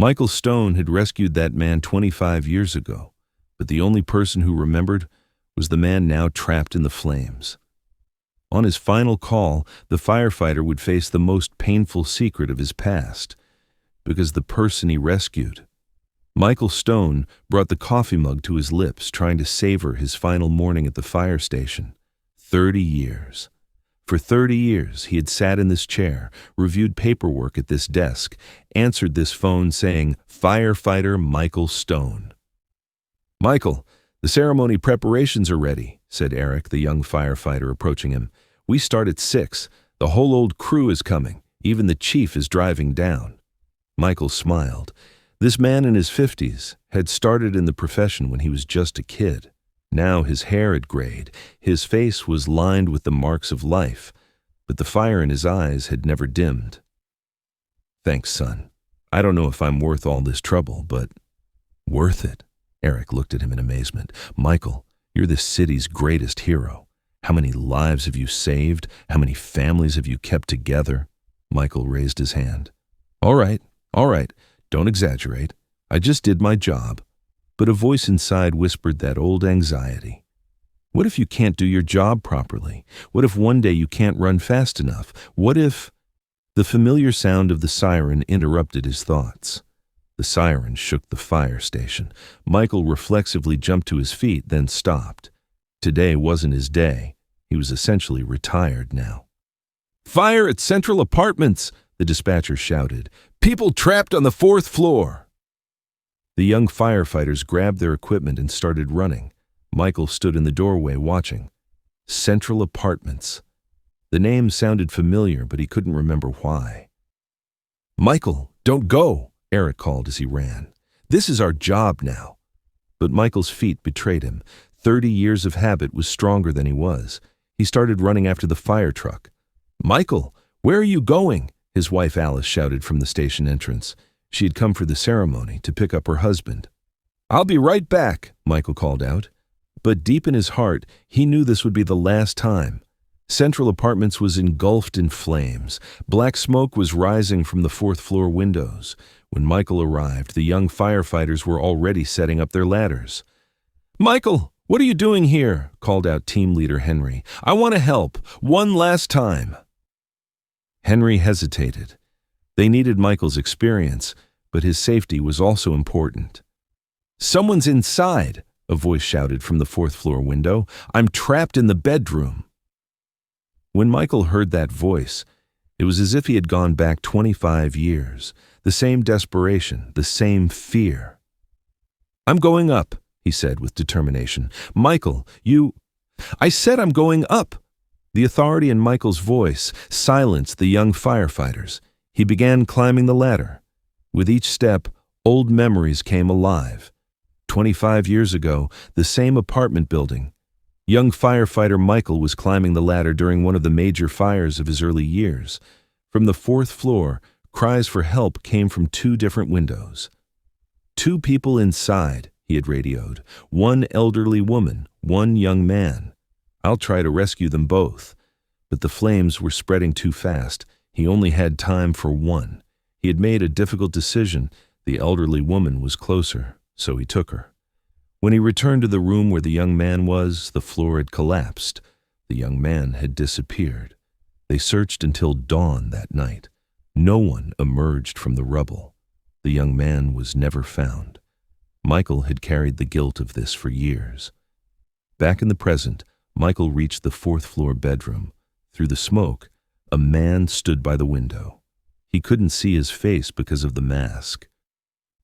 Michael Stone had rescued that man 25 years ago, but the only person who remembered was the man now trapped in the flames. On his final call, the firefighter would face the most painful secret of his past, because the person he rescued. Michael Stone brought the coffee mug to his lips, trying to savor his final morning at the fire station. 30 years. For 30 years, he had sat in this chair, reviewed paperwork at this desk, answered this phone saying, "Firefighter Michael Stone." "Michael, the ceremony preparations are ready," said Eric, the young firefighter, approaching him. "We start at 6. The whole old crew is coming. Even the chief is driving down." Michael smiled. This man in his 50s had started in the profession when he was just a kid. Now his hair had grayed, his face was lined with the marks of life, but the fire in his eyes had never dimmed. "Thanks, son. I don't know if I'm worth all this trouble, but..." "Worth it?" Eric looked at him in amazement. "Michael, you're this city's greatest hero. How many lives have you saved? How many families have you kept together?" Michael raised his hand. All right, don't exaggerate. I just did my job." But a voice inside whispered that old anxiety. What if you can't do your job properly? What if one day you can't run fast enough? What if... The familiar sound of the siren interrupted his thoughts. The siren shook the fire station. Michael reflexively jumped to his feet, then stopped. Today wasn't his day. He was essentially retired now. "Fire at Central Apartments!" the dispatcher shouted. "People trapped on the 4th floor!" The young firefighters grabbed their equipment and started running. Michael stood in the doorway watching. Central Apartments. The name sounded familiar, but he couldn't remember why. "Michael, don't go!" Eric called as he ran. "This is our job now." But Michael's feet betrayed him. 30 years of habit was stronger than he was. He started running after the fire truck. "Michael, where are you going?" his wife Alice shouted from the station entrance. She had come for the ceremony to pick up her husband. "I'll be right back," Michael called out. But deep in his heart, he knew this would be the last time. Central Apartments was engulfed in flames. Black smoke was rising from the 4th floor windows. When Michael arrived, the young firefighters were already setting up their ladders. "Michael, what are you doing here?" called out team leader Henry. "I want to help. One last time." Henry hesitated. They needed Michael's experience, but his safety was also important. "Someone's inside," a voice shouted from the 4th floor window. "I'm trapped in the bedroom." When Michael heard that voice, it was as if he had gone back 25 years. The same desperation, the same fear. "I'm going up," he said with determination. "Michael, I said I'm going up." The authority in Michael's voice silenced the young firefighters. He began climbing the ladder. With each step, old memories came alive. 25 years ago, the same apartment building. Young firefighter Michael was climbing the ladder during one of the major fires of his early years. From the 4th floor, cries for help came from 2 different windows. 2 people inside, he had radioed. 1 elderly woman, 1 young man. "I'll try to rescue them both." But the flames were spreading too fast. He only had time for 1. He had made a difficult decision. The elderly woman was closer, so he took her. When he returned to the room where the young man was, the floor had collapsed. The young man had disappeared. They searched until dawn that night. No one emerged from the rubble. The young man was never found. Michael had carried the guilt of this for years. Back in the present, Michael reached the 4th floor bedroom. Through the smoke, a man stood by the window. He couldn't see his face because of the mask.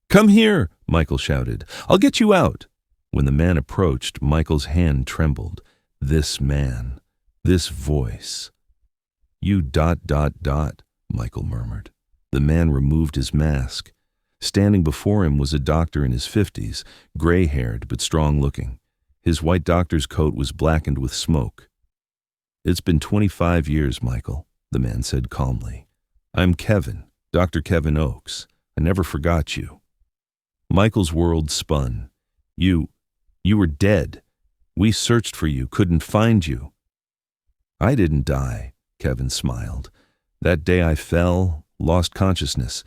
"Come here," Michael shouted. "I'll get you out." When the man approached, Michael's hand trembled. This man, this voice. "You ... Michael murmured. The man removed his mask. Standing before him was a doctor in his 50s, gray-haired but strong-looking. His white doctor's coat was blackened with smoke. "It's been 25 years, Michael," the man said calmly. "I'm Kevin, Dr. Kevin Oakes. I never forgot you." Michael's world spun. You were dead. We searched for you, couldn't find you." "I didn't die," Kevin smiled. "That day I fell, lost consciousness.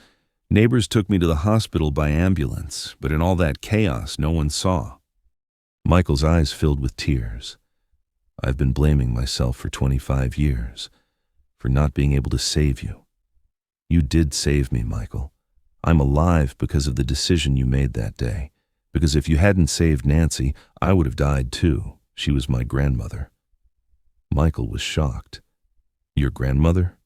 Neighbors took me to the hospital by ambulance, but in all that chaos, no one saw. Michael's eyes filled with tears. I've been blaming myself for 25 years, for not being able to save you. You did save me, Michael. I'm alive because of the decision you made that day. Because if you hadn't saved Nancy, I would have died too. She was my grandmother. Michael was shocked. Your grandmother?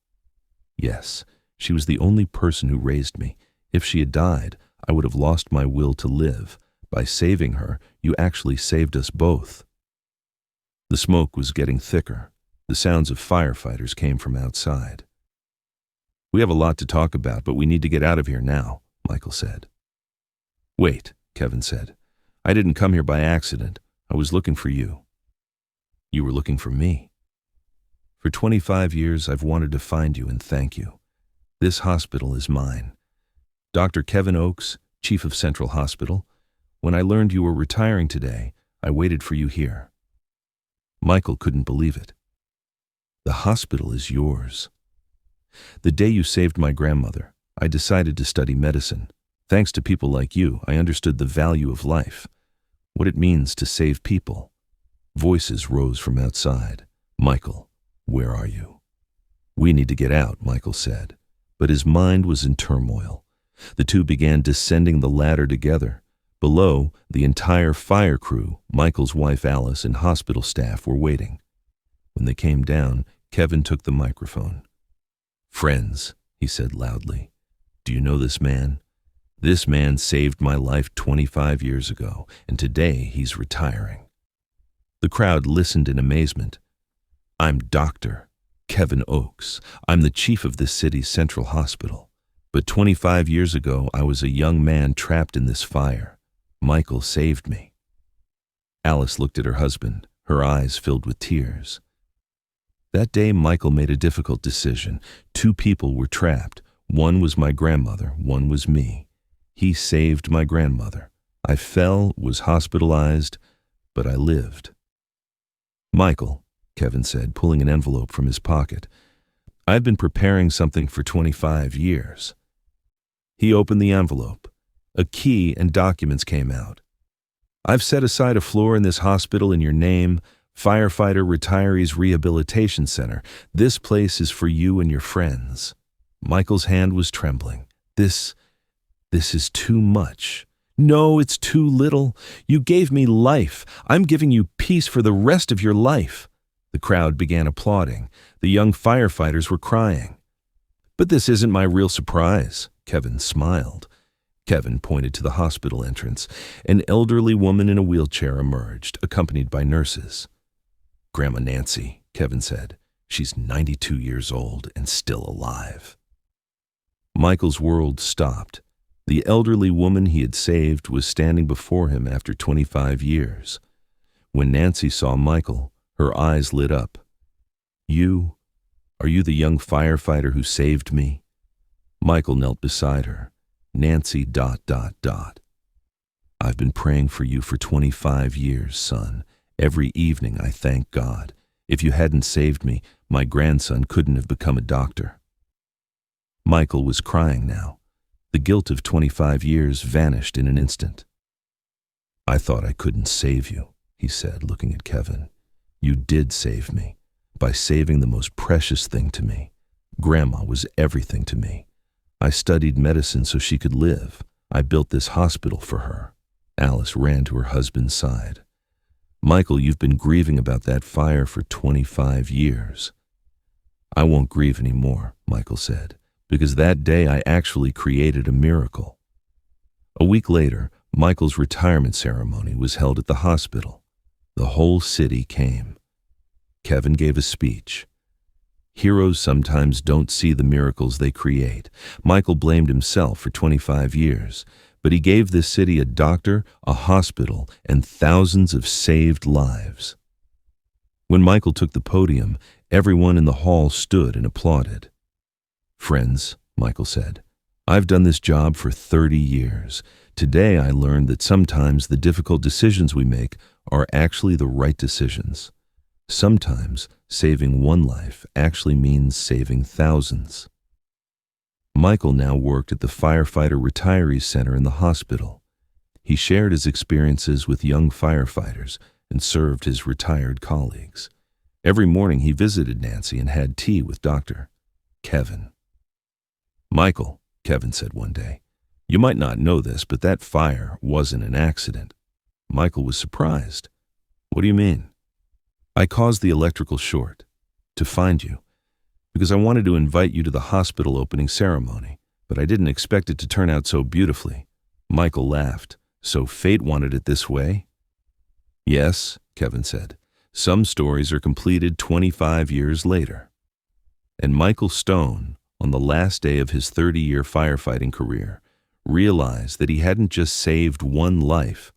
Yes, she was the only person who raised me. If she had died, I would have lost my will to live. By saving her, you actually saved us both. The smoke was getting thicker. The sounds of firefighters came from outside. We have a lot to talk about, but we need to get out of here now, Michael said. Wait, Kevin said. I didn't come here by accident. I was looking for you. You were looking for me. For 25 years, I've wanted to find you and thank you. This hospital is mine. Dr. Kevin Oakes, Chief of Central Hospital. When I learned you were retiring today, I waited for you here. Michael couldn't believe it. The hospital is yours. The day you saved my grandmother, I decided to study medicine. Thanks to people like you, I understood the value of life, what it means to save people. Voices rose from outside. Michael, where are you? We need to get out, Michael said, but his mind was in turmoil. The two began descending the ladder together. Below, the entire fire crew, Michael's wife Alice, and hospital staff were waiting. When they came down, Kevin took the microphone. Friends, he said loudly, do you know this man? This man saved my life 25 years ago, and today he's retiring. The crowd listened in amazement. I'm Dr. Kevin Oakes. I'm the chief of this city's central hospital. But 25 years ago, I was a young man trapped in this fire. Michael saved me. Alice looked at her husband, her eyes filled with tears. That day, Michael made a difficult decision. Two people were trapped. One was my grandmother, one was me. He saved my grandmother. I fell, was hospitalized, but I lived. Michael, Kevin said, pulling an envelope from his pocket. I've been preparing something for 25 years. He opened the envelope. A key and documents came out. I've set aside a floor in this hospital in your name, Firefighter Retirees Rehabilitation Center. This place is for you and your friends. Michael's hand was trembling. This is too much. No, it's too little. You gave me life. I'm giving you peace for the rest of your life. The crowd began applauding. The young firefighters were crying. But this isn't my real surprise, Kevin smiled. Kevin pointed to the hospital entrance. An elderly woman in a wheelchair emerged, accompanied by nurses. Grandma Nancy, Kevin said. She's 92 years old and still alive. Michael's world stopped. The elderly woman he had saved was standing before him after 25 years. When Nancy saw Michael, her eyes lit up. Are you the young firefighter who saved me? Michael knelt beside her. Nancy ... I've been praying for you for 25 years, son. Every evening I thank God. If you hadn't saved me, my grandson couldn't have become a doctor. Michael was crying now. The guilt of 25 years vanished in an instant. I thought I couldn't save you, he said, looking at Kevin. You did save me, by saving the most precious thing to me. Grandma was everything to me. I studied medicine so she could live. I built this hospital for her. Alice ran to her husband's side. Michael, you've been grieving about that fire for 25 years. I won't grieve anymore, Michael said, because that day I actually created a miracle. A week later, Michael's retirement ceremony was held at the hospital. The whole city came. Kevin gave a speech. Heroes sometimes don't see the miracles they create. Michael blamed himself for 25 years, but he gave this city a doctor, a hospital, and thousands of saved lives. When Michael took the podium, everyone in the hall stood and applauded. Friends, Michael said, I've done this job for 30 years. Today I learned that sometimes the difficult decisions we make are actually the right decisions. Sometimes saving one life actually means saving thousands. Michael now worked at the Firefighter Retiree Center in the hospital. He shared his experiences with young firefighters and served his retired colleagues. Every morning he visited Nancy and had tea with Dr. Kevin. "Michael," Kevin said one day, "you might not know this, but that fire wasn't an accident." Michael was surprised. "What do you mean?" "I caused the electrical short to find you, because I wanted to invite you to the hospital opening ceremony, but I didn't expect it to turn out so beautifully." Michael laughed. "So fate wanted it this way?" "Yes," Kevin said. "Some stories are completed 25 years later." And Michael Stone, on the last day of his 30-year firefighting career, realized that he hadn't just saved one life,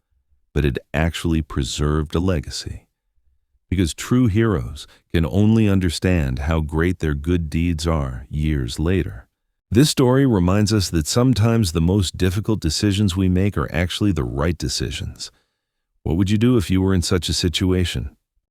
but had actually preserved a legacy. Because true heroes can only understand how great their good deeds are years later. This story reminds us that sometimes the most difficult decisions we make are actually the right decisions. What would you do if you were in such a situation?